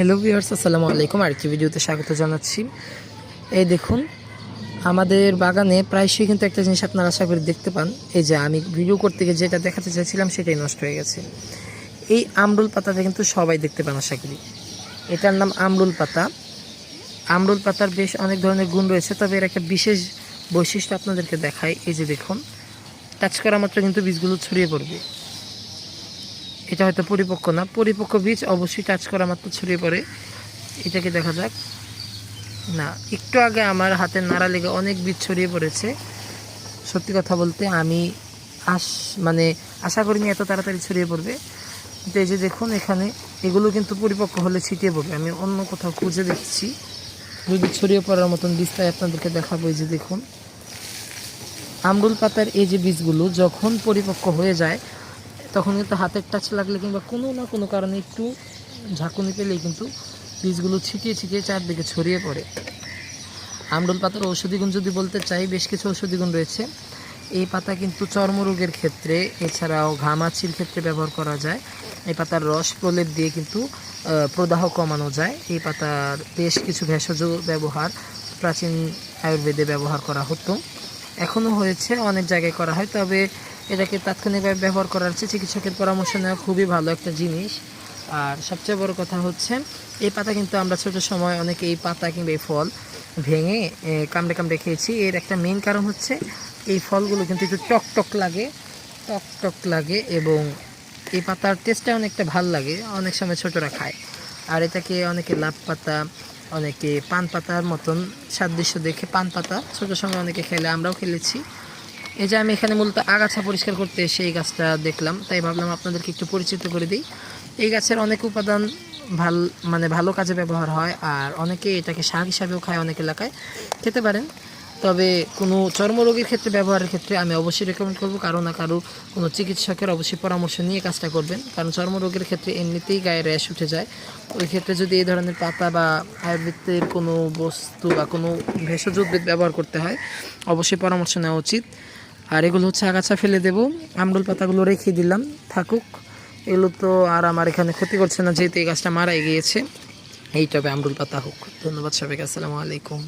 Hello viewers, আসসালামু আলাইকুম। আরেকটি ভিডিওতে স্বাগত জানাচ্ছি। এই দেখুন, আমাদের বাগানে প্রায়শই কিন্তু একটা জিনিস আপনারা আশা করি দেখতে পান। এই যে আমি ভিডিও করতে গিয়ে যেটা দেখাতে চাইছিলাম সেটাই নষ্ট হয়ে গেছে। এই আমরুল পাতাটা কিন্তু সবাই দেখতে পান আশা করি। এটার নাম আমরুল পাতা। আমরুল পাতার বেশ অনেক ধরনের গুণ রয়েছে, তবে এর একটা বিশেষ বৈশিষ্ট্য আপনাদেরকে দেখাই। এই যে দেখুন, টাচ করা মাত্র কিন্তু বীজগুলো ছড়িয়ে পড়বে। এটা হয়তো পরিপক্ক না, পরিপক্ক বীজ অবশ্যই টাচ করা মাত্র ছড়িয়ে পড়ে। এটাকে দেখা যাক। না, একটু আগে আমার হাতের নাড়া লেগে অনেক বীজ ছড়িয়ে পড়েছে। সত্যি কথা বলতে আমি আশা করিনি এত তাড়াতাড়ি ছড়িয়ে পড়বে। কিন্তু এই যে দেখুন, এখানে এগুলো কিন্তু পরিপক্ক হলে ছিটিয়ে পড়বে। আমি অন্য কোথাও খুঁজে দেখছি যদি ছড়িয়ে পড়ার মতন বীজ তাই আপনাদেরকে দেখাবো। এই যে দেখুন, আমরুল পাতার এই যে বীজগুলো যখন পরিপক্ক হয়ে যায় তখন কিন্তু হাতের টাচ লাগলে কিংবা কোনো না কোনো কারণে একটু ঝাঁকুনি পেলেই কিন্তু বীজগুলো ছিটিয়ে ছিটিয়ে চারদিকে ছড়িয়ে পড়ে। আমরুল পাতার ঔষধি গুণ যদি বলতে চাই, বেশ কিছু ঔষধি গুণ রয়েছে। এই পাতা কিন্তু চর্মরোগের ক্ষেত্রে, এছাড়াও ঘামাচির ক্ষেত্রে ব্যবহার করা যায়। এই পাতার রস প্রলেপ দিয়ে কিন্তু প্রদাহ কমানো যায়। এই পাতার বেশ কিছু ভেষজ ব্যবহার প্রাচীন আয়ুর্বেদে ব্যবহার করা হতো, এখনও হয়েছে, অনেক জায়গায় করা হয়। তবে এটাকে তাৎক্ষণিকভাবে ব্যবহার করার চেয়ে চিকিৎসকের পরামর্শ নেওয়া খুবই ভালো একটা জিনিস। আর সবচেয়ে বড় কথা হচ্ছে, এই পাতা কিন্তু আমরা ছোটো সময় অনেকে এই পাতা কিংবা এই ফল ভেঙে কামড়ে কামড়ে খেয়েছি। এর একটা মেইন কারণ হচ্ছে এই ফলগুলো কিন্তু একটু টক টক লাগে এবং এই পাতার টেস্টটা অনেকটা ভাল লাগে। অনেক সময় ছোটরা খায়। আর এটাকে অনেকে লাভ পাতা, অনেকে পান পাতার মতন সাদৃশ্য দেখে পান পাতা ছোটো সময় অনেকে খেলে, আমরাও খেলেছি। এই যে আমি এখানে মূলত আগাছা পরিষ্কার করতে এসে এই গাছটা দেখলাম, তাই ভাবলাম আপনাদেরকে একটু পরিচিত করে দিই। এই গাছের অনেক উপাদান ভালো কাজে ব্যবহার হয়, আর অনেকে এটাকে শাক হিসাবেও খায়, অনেক এলাকায় খেতে পারেন। তবে কোনো চর্মরোগের ক্ষেত্রে ব্যবহারের ক্ষেত্রে আমি অবশ্যই রেকমেন্ড করব কারো না কারো কোনো চিকিৎসকের অবশ্যই পরামর্শ নিয়ে কাজটা করবেন। কারণ চর্মরোগের ক্ষেত্রে এমনিতেই গায়ে র্যাশ উঠে যায়। ওই ক্ষেত্রে যদি এই ধরনের পাতা বা আয়ুর্বেদের কোনো বস্তু বা কোনো ভেষজ উদ্ভিদ ব্যবহার করতে হয়, অবশ্যই পরামর্শ নেওয়া উচিত। আর এগুলো হচ্ছে আগাছা ফেলে দেব, আমরুল পাতাগুলো রেখে দিলাম থাকুক। এগুলো তো আর আমার এখানে ক্ষতি করছে না, যেহেতু এই গাছটা মারাই গিয়েছে। এই তবে আমরুল পাতা হোক। ধন্যবাদ সবাইকে, আসসালামু আলাইকুম।